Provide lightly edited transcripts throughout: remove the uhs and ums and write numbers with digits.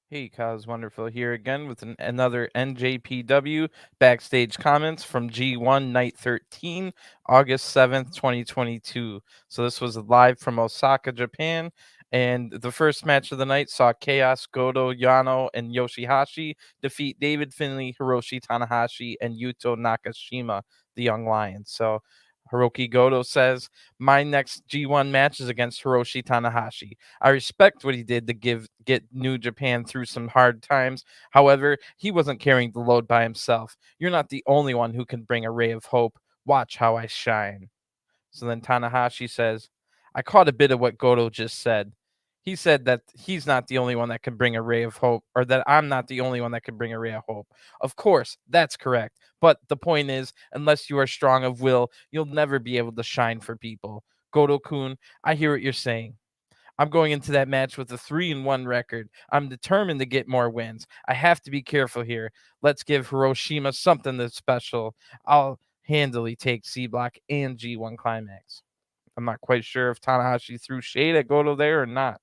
Hey, Kaz Wonderful here again with another NJPW backstage comments from G1 Night 13, August 7th, 2022. So this was live from Osaka, Japan. And the first match of the night saw Chaos, Goto, Yano, and YOSHI-HASHI defeat David Finlay, Hiroshi, Tanahashi, and Yuto Nakashima, the Young Lions. So Hirooki Goto says, my next G1 match is against Hiroshi Tanahashi. I respect what he did to get New Japan through some hard times. However, he wasn't carrying the load by himself. You're not the only one who can bring a ray of hope. Watch how I shine. So then Tanahashi says, I caught a bit of what Goto just said. He said that he's not the only one that can bring a ray of hope, or that I'm not the only one that can bring a ray of hope. Of course, that's correct. But the point is, unless you are strong of will, you'll never be able to shine for people. Goto-kun, I hear what you're saying. I'm going into that match with a 3-1 record. I'm determined to get more wins. I have to be careful here. Let's give Hiroshima something that's special. I'll handily take C Block and G1 Climax. I'm not quite sure if Tanahashi threw shade at Goto there or not.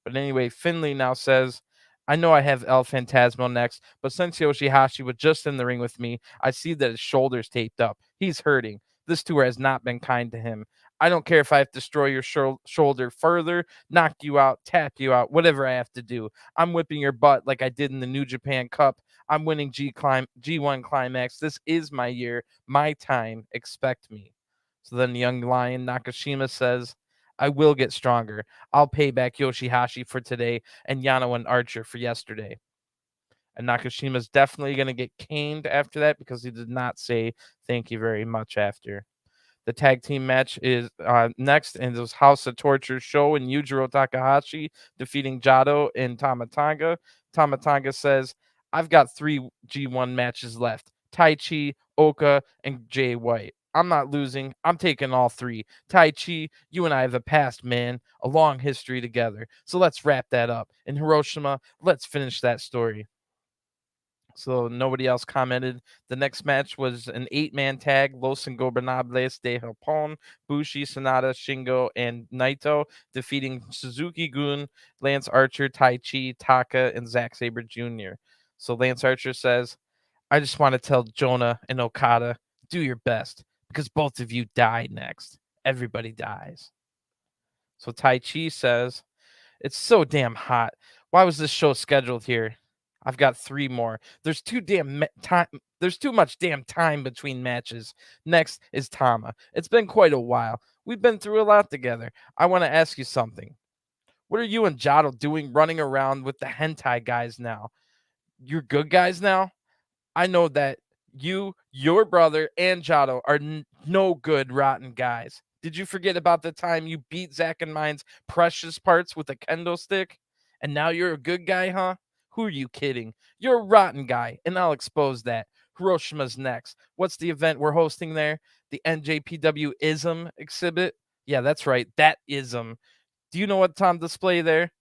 But anyway, Finlay now says, I know I have El Phantasmo next, but since YOSHI-HASHI was just in the ring with me, I see that his shoulder's taped up. He's hurting. This tour has not been kind to him. I don't care if I have to destroy your shoulder further, knock you out, tap you out, whatever I have to do. I'm whipping your butt like I did in the New Japan Cup. I'm winning G1 Climax. This is my year, my time. Expect me. So then the young lion Nakashima says, I will get stronger. I'll pay back YOSHI-HASHI for today and Yano and Archer for yesterday. And Nakashima's definitely going to get caned after that because he did not say thank you very much after. The tag team match is next, and it was House of Torture Show and Yujiro Takahashi defeating Jado and Tama Tonga. Tama Tonga says, I've got 3 G1 matches left. Taichi, Oka, and Jay White. I'm not losing. I'm taking all 3. Taichi, you and I have a past, man. A long history together. So let's wrap that up. In Hiroshima, let's finish that story. So nobody else commented. The next match was an 8-man tag: Los Ingobernables de Japon, Bushi, Sonata, Shingo, and Naito, defeating Suzuki-gun, Lance Archer, Taichi, Taka, and Zack Sabre Jr. So Lance Archer says, I just want to tell Jonah and Okada, do your best, because both of you die next. Everybody dies. So Taichi says, it's so damn hot. Why was this show scheduled here? I've got 3 more. There's too damn time. There's too much damn time between matches. Next is Tama. It's been quite a while. We've been through a lot together. I want to ask you something. What are you and Jado doing running around with the hentai guys now? You're good guys now? I know that you, your brother, and Jado are no good, rotten guys. Did you forget about the time you beat Zack and mine's precious parts with a kendo stick? And now you're a good guy, huh? Who are you kidding? You're a rotten guy, and I'll expose that. Hiroshima's next. What's the event we're hosting there? The NJPW ISM exhibit? Yeah, that's right. That ISM. Do you know what's on display there?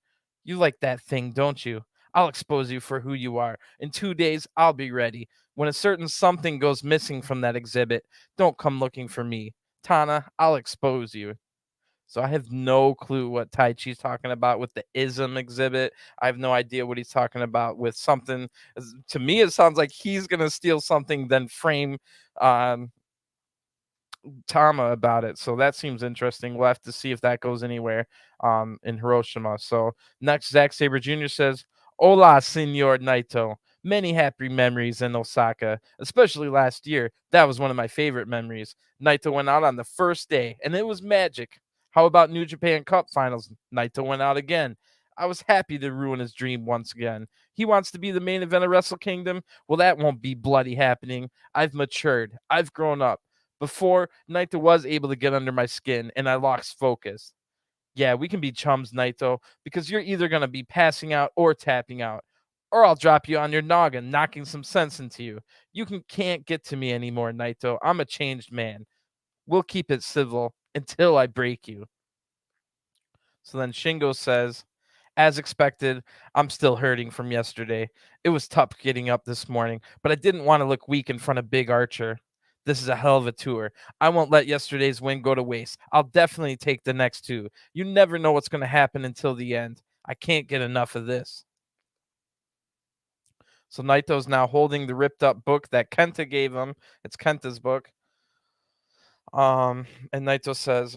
You like that thing, don't you? I'll expose you for who you are. In 2 days, I'll be ready. When a certain something goes missing from that exhibit, don't come looking for me. Tana, I'll expose you. So I have no clue what Taichi's talking about with the ism exhibit. I have no idea what he's talking about with something. To me, it sounds like he's going to steal something, then frame um, Tama about it. So that seems interesting. We'll have to see if that goes anywhere in Hiroshima. So next, Zack Sabre Jr. says, Hola, Senor Naito. Many happy memories in Osaka, especially last year. That was one of my favorite memories. Naito went out on the first day, and it was magic. How about New Japan Cup Finals? Naito went out again. I was happy to ruin his dream once again. He wants to be the main event of Wrestle Kingdom. Well, that won't be bloody happening. I've matured. I've grown up. Before, Naito was able to get under my skin, and I lost focus. Yeah, we can be chums, Naito, because you're either going to be passing out or tapping out, or I'll drop you on your noggin, knocking some sense into you. Can't get to me anymore, Naito. I'm a changed man. We'll keep it civil until I break you. So then Shingo says, as expected, I'm still hurting from yesterday. It was tough getting up this morning, but I didn't want to look weak in front of Big Archer. This is a hell of a tour. I won't let yesterday's win go to waste. I'll definitely take the next 2. You never know what's going to happen until the end. I can't get enough of this. So Naito's now holding the ripped up book that Kenta gave him. It's Kenta's book. And Naito says,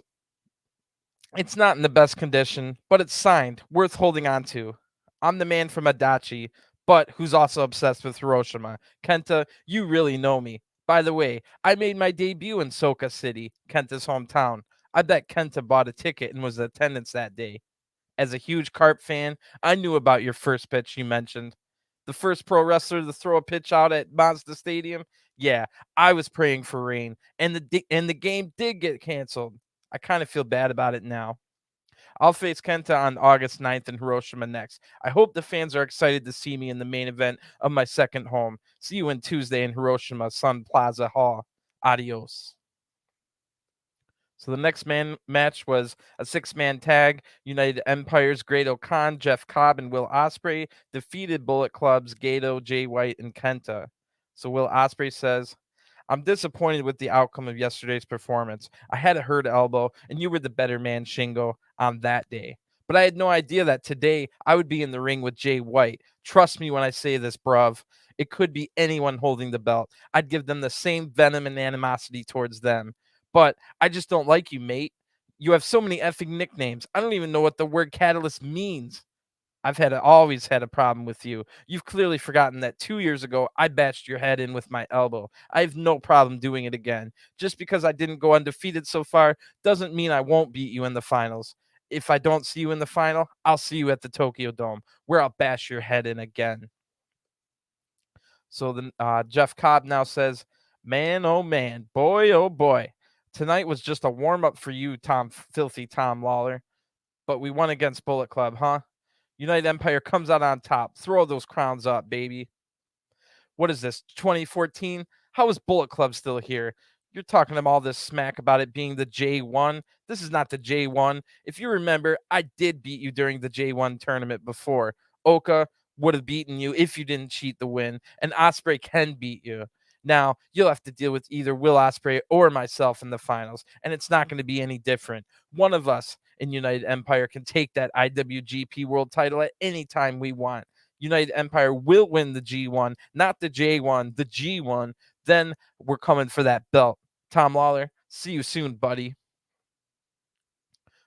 "It's not in the best condition, but it's signed, worth holding on to. I'm the man from Adachi, but who's also obsessed with Hiroshima. Kenta, you really know me. By the way, I made my debut in Soka City, Kenta's hometown. I bet Kenta bought a ticket and was in attendance that day. As a huge Carp fan, I knew about your first pitch you mentioned. The first pro wrestler to throw a pitch out at Mazda Stadium? Yeah, I was praying for rain, and the game did get canceled. I kind of feel bad about it now. I'll face Kenta on August 9th in Hiroshima next. I hope the fans are excited to see me in the main event of my second home. See you on Tuesday in Hiroshima Sun Plaza Hall. Adios." So the next match was a six-man tag. United Empire's Great-O-Khan, Jeff Cobb, and Will Ospreay defeated Bullet Club's Gato, Jay White, and Kenta. So Will Ospreay says, "I'm disappointed with the outcome of yesterday's performance. I had a hurt elbow, and you were the better man, Shingo, on that day. But I had no idea that today I would be in the ring with Jay White. Trust me when I say this, bruv. It could be anyone holding the belt. I'd give them the same venom and animosity towards them. But I just don't like you, mate. You have so many effing nicknames. I don't even know what the word catalyst means. Always had a problem with you. You've clearly forgotten that 2 years ago I bashed your head in with my elbow. I have no problem doing it again. Just because I didn't go undefeated so far doesn't mean I won't beat you in the finals. If I don't see you in the final, I'll see you at the Tokyo Dome, where I'll bash your head in again." So then Jeff Cobb now says, "Man, oh man, boy, oh boy. Tonight was just a warm-up for you, Filthy Tom Lawler. But we won against Bullet Club, huh? United Empire comes out on top. Throw those crowns up, baby. What is this, 2014? How is Bullet Club still here? You're talking about all this smack about it being the J1. This is not the J1. If you remember, I did beat you during the J1 tournament before. Oka would have beaten you if you didn't cheat the win, and Ospreay can beat you. Now, you'll have to deal with either Will Ospreay or myself in the finals, and it's not going to be any different. One of us in United Empire can take that IWGP World title at any time we want. United Empire will win the G1, not the J1, the G1. Then we're coming for that belt. Tom Lawler, see you soon, buddy."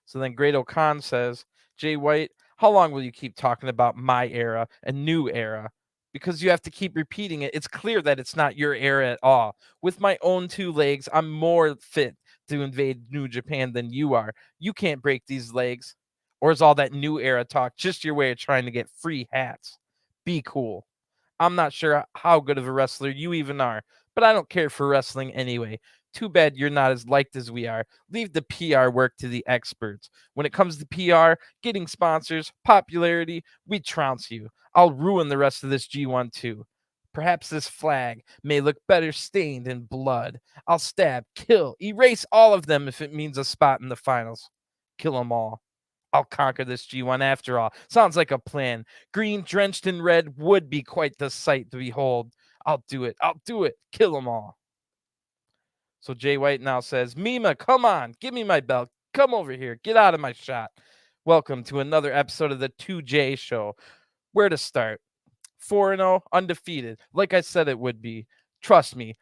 So then Great-O-Khan says, "Jay White, how long will you keep talking about my era and new era? Because you have to keep repeating it. It's clear that it's not your era at all. With my own two legs, I'm more fit to invade New Japan than you are. You can't break these legs. Or is all that new era talk just your way of trying to get free hats? Be cool. I'm not sure how good of a wrestler you even are, but I don't care for wrestling anyway. Too bad you're not as liked as we are. Leave the PR work to the experts. When it comes to PR, getting sponsors, popularity, we trounce you. I'll ruin the rest of this G1 too. Perhaps this flag may look better stained in blood. I'll stab, kill, erase all of them if it means a spot in the finals. Kill them all. I'll conquer this G1 after all. Sounds like a plan. Green drenched in red would be quite the sight to behold. I'll do it. I'll do it. Kill them all." So Jay White now says, "Mima, come on. Give me my belt. Come over here. Get out of my shot. Welcome to another episode of the 2J Show. Where to start? 4-0, undefeated, like I said it would be. Trust me,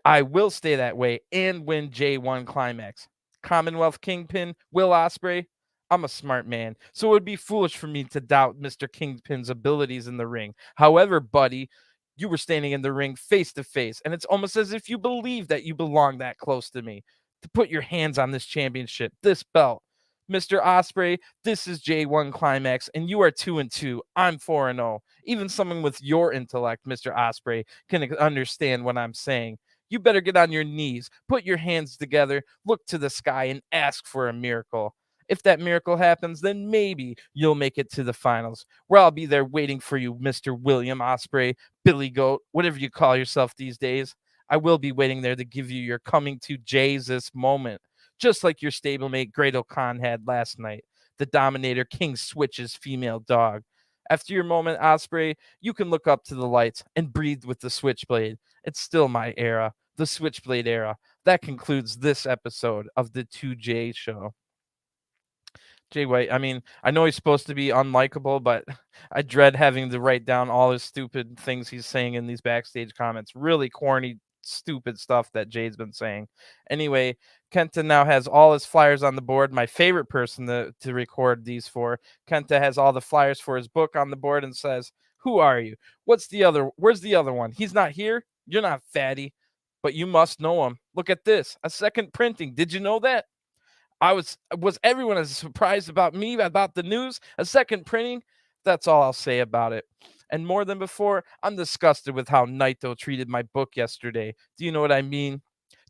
I will stay that way and win J1 Climax. Commonwealth Kingpin, Will Ospreay. I'm a smart man, so it would be foolish for me to doubt Mr. Kingpin's abilities in the ring. However, buddy, you were standing in the ring face to face, and it's almost as if you believe that you belong that close to me. To put your hands on this championship, this belt. Mr. Ospreay, this is J1 Climax, and you are 2-2. I'm 4-0. Even someone with your intellect, Mr. Ospreay, can understand what I'm saying. You better get on your knees, put your hands together, look to the sky, and ask for a miracle. If that miracle happens, then maybe you'll make it to the finals, where I'll be there waiting for you, Mr. William Ospreay, Billy Goat, whatever you call yourself these days. I will be waiting there to give you your coming to Jesus moment, just like your stablemate Great-O-Khan had last night, the Dominator King Switch's female dog. After your moment, Ospreay, you can look up to the lights and breathe with the Switchblade. It's still my era, the Switchblade era. That concludes this episode of the 2J Show." Jay White, I mean, I know he's supposed to be unlikable, but I dread having to write down all his stupid things he's saying in these backstage comments. Really corny, stupid stuff that Jay's been saying. Anyway, Kenta now has all his flyers on the board. My favorite person to record these for. Kenta has all the flyers for his book on the board and says, "Who are you? Where's the other one? He's not here? You're not fatty, but you must know him. Look at this. A second printing. Did you know that?" Was everyone as surprised about me about the news? A second printing? That's all I'll say about it. And more than before, I'm disgusted with how Naito treated my book yesterday. Do you know what I mean?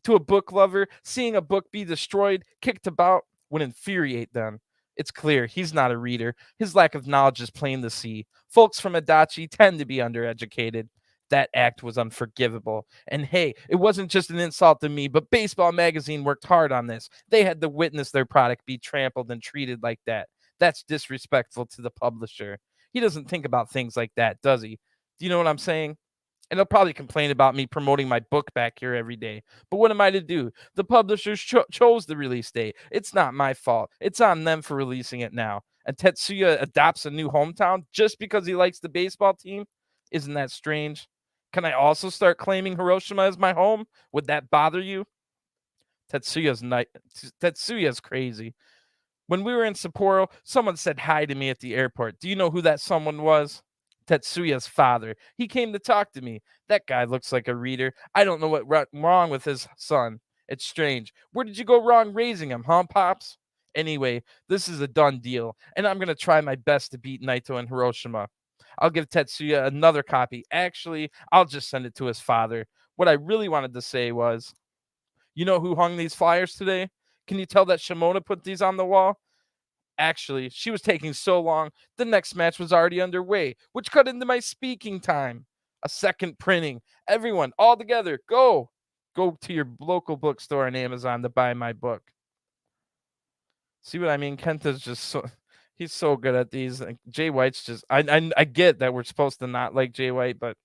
To a book lover, seeing a book be destroyed, kicked about, would infuriate them. It's clear he's not a reader. His lack of knowledge is plain to see. Folks from Adachi tend to be undereducated. That act was unforgivable. And hey, it wasn't just an insult to me, but Baseball Magazine worked hard on this. They had to witness their product be trampled and treated like that. That's disrespectful to the publisher. He doesn't think about things like that, does he? Do you know what I'm saying? And they'll probably complain about me promoting my book back here every day. But what am I to do? The publishers chose the release date. It's not my fault. It's on them for releasing it now. And Tetsuya adopts a new hometown just because he likes the baseball team? Isn't that strange? Can I also start claiming Hiroshima as my home? Would that bother you? Tetsuya's crazy. When we were in Sapporo, someone said hi to me at the airport. Do you know who that someone was? Tetsuya's father. He came to talk to me. That guy looks like a reader. I don't know what's wrong with his son. It's strange. Where did you go wrong raising him, huh, Pops? Anyway, this is a done deal, and I'm going to try my best to beat Naito and Hiroshima. I'll give Tetsuya another copy. Actually, I'll just send it to his father. What I really wanted to say was, you know who hung these flyers today? Can you tell that Shimona put these on the wall? Actually, she was taking so long, the next match was already underway, which cut into my speaking time. A second printing. Everyone, all together, go! Go to your local bookstore and Amazon to buy my book. See what I mean? Kenta's just so he's so good at these. Like, Jay White's just I get that we're supposed to not like Jay White, but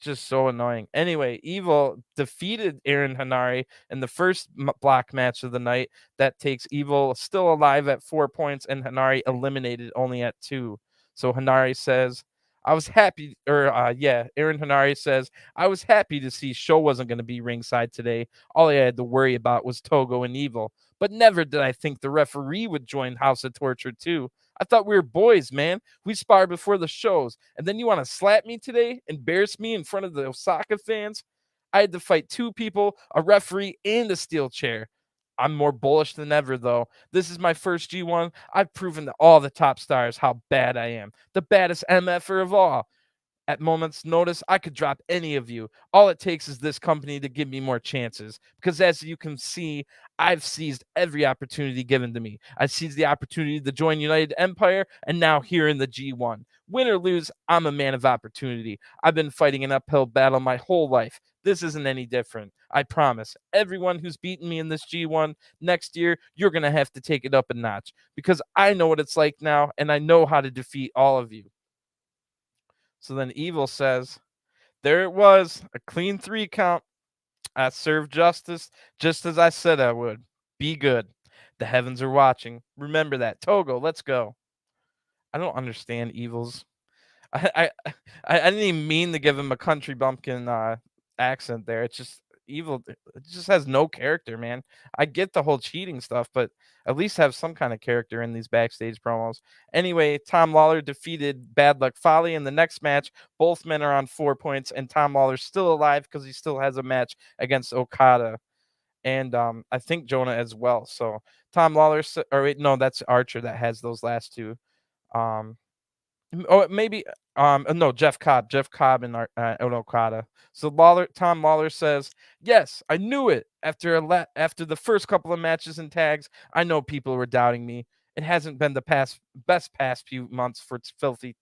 just so annoying. Anyway, Evil defeated Aaron Hanari in the first block match of the night. That takes Evil still alive at 4 points and Hanari eliminated only at 2. So Hanari says, I was happy, Aaron Hanari says, I was happy to see Sho wasn't going to be ringside today. All I had to worry about was Togo and Evil. But never did I think the referee would join House of Torture too. I thought we were boys, man. We sparred before the shows. And then you want to slap me today? Embarrass me in front of the Osaka fans? I had to fight 2 people, a referee, and a steel chair. I'm more bullish than ever, though. This is my first G1. I've proven to all the top stars how bad I am. The baddest MFer of all. At moment's notice, I could drop any of you. All it takes is this company to give me more chances. Because as you can see, I've seized every opportunity given to me. I seized the opportunity to join United Empire, and now here in the G1. Win or lose, I'm a man of opportunity. I've been fighting an uphill battle my whole life. This isn't any different. I promise. Everyone who's beaten me in this G1, next year, you're going to have to take it up a notch. Because I know what it's like now, and I know how to defeat all of you. So then Evil says, there it was, a clean 3 count. I served justice just as I said I would. Be good. The heavens are watching. Remember that. Togo, let's go. I don't understand Evil's. I didn't even mean to give him a country bumpkin accent there. It's just Evil. It just has no character, man. I get the whole cheating stuff, but at least have some kind of character in these backstage promos. Anyway, Tom Lawler defeated Bad Luck Fale in the next match. Both men are on 4 points, and Tom Lawler's still alive because he still has a match against Okada. And I think Jonah as well. So Tom Lawler, or wait, no, that's Archer that has those last 2. Um, Oh, maybe no, Jeff Cobb and Okada. So Tom Lawler says, "Yes, I knew it. After the first couple of matches and tags, I know people were doubting me. It hasn't been the past few months for Filthy.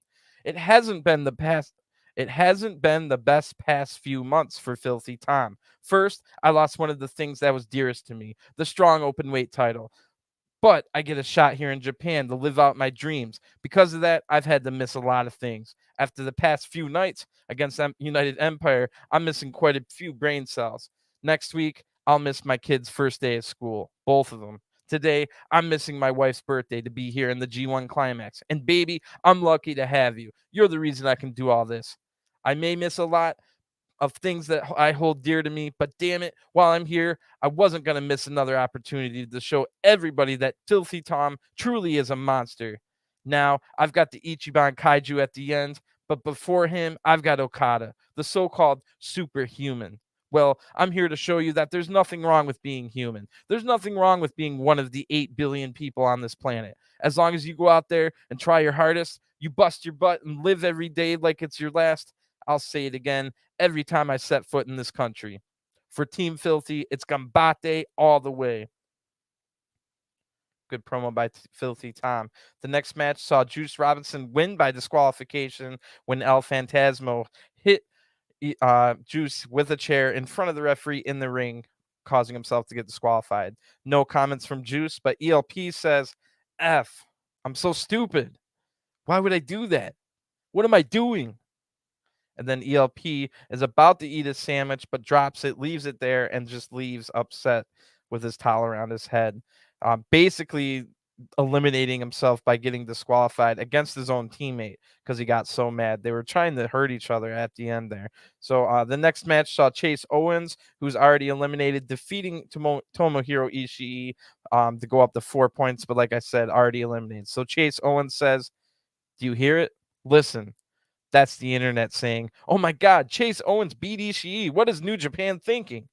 It hasn't been the past it hasn't been the best past few months for Filthy Tom. First, I lost one of the things that was dearest to me, the strong open weight title. But I get a shot here in Japan to live out my dreams. Because of that, I've had to miss a lot of things. After the past few nights against United Empire, I'm missing quite a few brain cells. Next week, I'll miss my kids' first day of school, both of them. Today, I'm missing my wife's birthday to be here in the G1 Climax. And baby, I'm lucky to have you. You're the reason I can do all this. I may miss a lot of things that I hold dear to me, but damn it, while I'm here, I wasn't going to miss another opportunity to show everybody that Filthy Tom truly is a monster. Now, I've got the Ichiban Kaiju at the end, but before him, I've got Okada, the so-called superhuman. Well, I'm here to show you that there's nothing wrong with being human. There's nothing wrong with being one of the 8 billion people on this planet. As long as you go out there and try your hardest, you bust your butt and live every day like it's your last. I'll say it again every time I set foot in this country. For Team Filthy, it's Gambate all the way. Good promo by Filthy Tom. The next match saw Juice Robinson win by disqualification when El Phantasmo hit Juice with a chair in front of the referee in the ring, causing himself to get disqualified. No comments from Juice, but ELP says, F, I'm so stupid. Why would I do that? What am I doing? And then ELP is about to eat a sandwich, but drops it, leaves it there, and just leaves upset with his towel around his head. Basically eliminating himself by getting disqualified against his own teammate because he got so mad. They were trying to hurt each other at the end there. So the next match saw Chase Owens, who's already eliminated, defeating Tomohiro Ishii to go up to 4 points, but like I said, already eliminated. So Chase Owens says, do you hear it? Listen. That's the internet saying, oh my God, Chase Owens beat Ishii. What is New Japan thinking?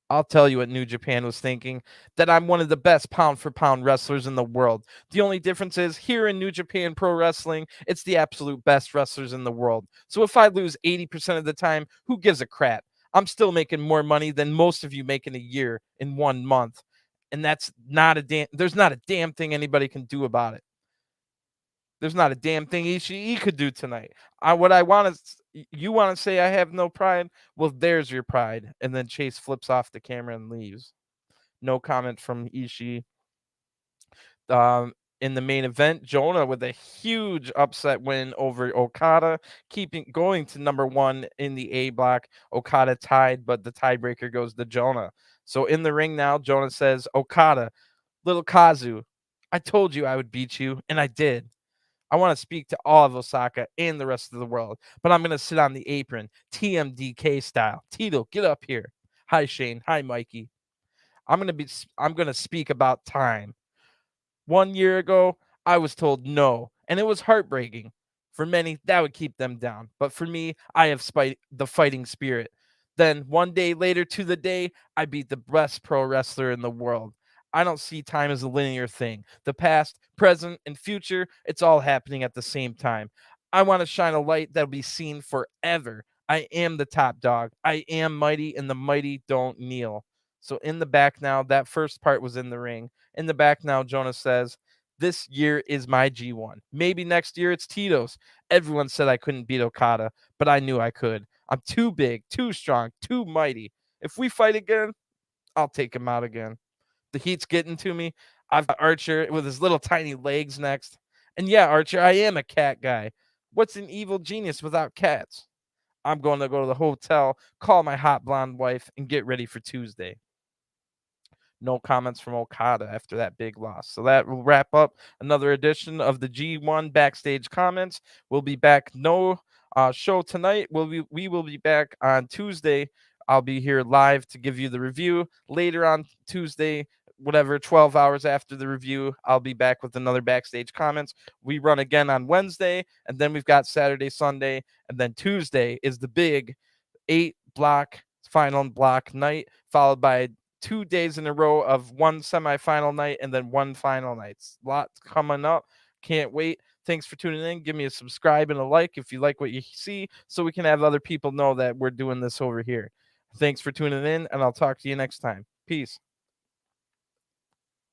I'll tell you what New Japan was thinking, that I'm one of the best pound for pound wrestlers in the world. The only difference is here in New Japan Pro Wrestling, it's the absolute best wrestlers in the world. So if I lose 80% of the time, who gives a crap? I'm still making more money than most of you make in a year in 1 month. And that's not there's not a damn thing anybody can do about it. There's not a damn thing Ishii could do tonight. What I want to, you want to say I have no pride? Well, there's your pride. And then Chase flips off the camera and leaves. No comment from Ishii. In the main event, Jonah with a huge upset win over Okada, going to number 1 in the A block. Okada tied, but the tiebreaker goes to Jonah. So in the ring now, Jonah says, Okada, little Kazu, I told you I would beat you, and I did. I want to speak to all of Osaka and the rest of the world, but I'm going to sit on the apron, TMDK style. Tito, get up here. Hi, Shane. Hi, Mikey. I'm going to speak about time. 1 year ago, I was told no, and it was heartbreaking. For many, that would keep them down. But for me, I have the fighting spirit. Then 1 day later to the day, I beat the best pro wrestler in the world. I don't see time as a linear thing. The past, present, and future, it's all happening at the same time. I want to shine a light that'll be seen forever. I am the top dog. I am mighty, and the mighty don't kneel. So in the back now, that first part was in the ring. In the back now, Jonas says, this year is my G1. Maybe next year it's Tito's. Everyone said I couldn't beat Okada, but I knew I could. I'm too big, too strong, too mighty. If we fight again, I'll take him out again. The heat's getting to me. I've got Archer with his little tiny legs next. And yeah, Archer, I am a cat guy. What's an evil genius without cats? I'm going to go to the hotel, call my hot blonde wife, and get ready for Tuesday. No comments from Okada after that big loss. So that will wrap up another edition of the G1 Backstage Comments. We'll be back. No show tonight. We will be back on Tuesday. I'll be here live to give you the review. Later on Tuesday, 12 hours after the review, I'll be back with another Backstage Comments. We run again on Wednesday, and then we've got Saturday, Sunday, and then Tuesday is the big 8-block final block night, followed by 2 days in a row of one semifinal night and then one final night. Lots coming up. Can't wait. Thanks for tuning in. Give me a subscribe and a like if you like what you see, so we can have other people know that we're doing this over here. Thanks for tuning in, and I'll talk to you next time. Peace.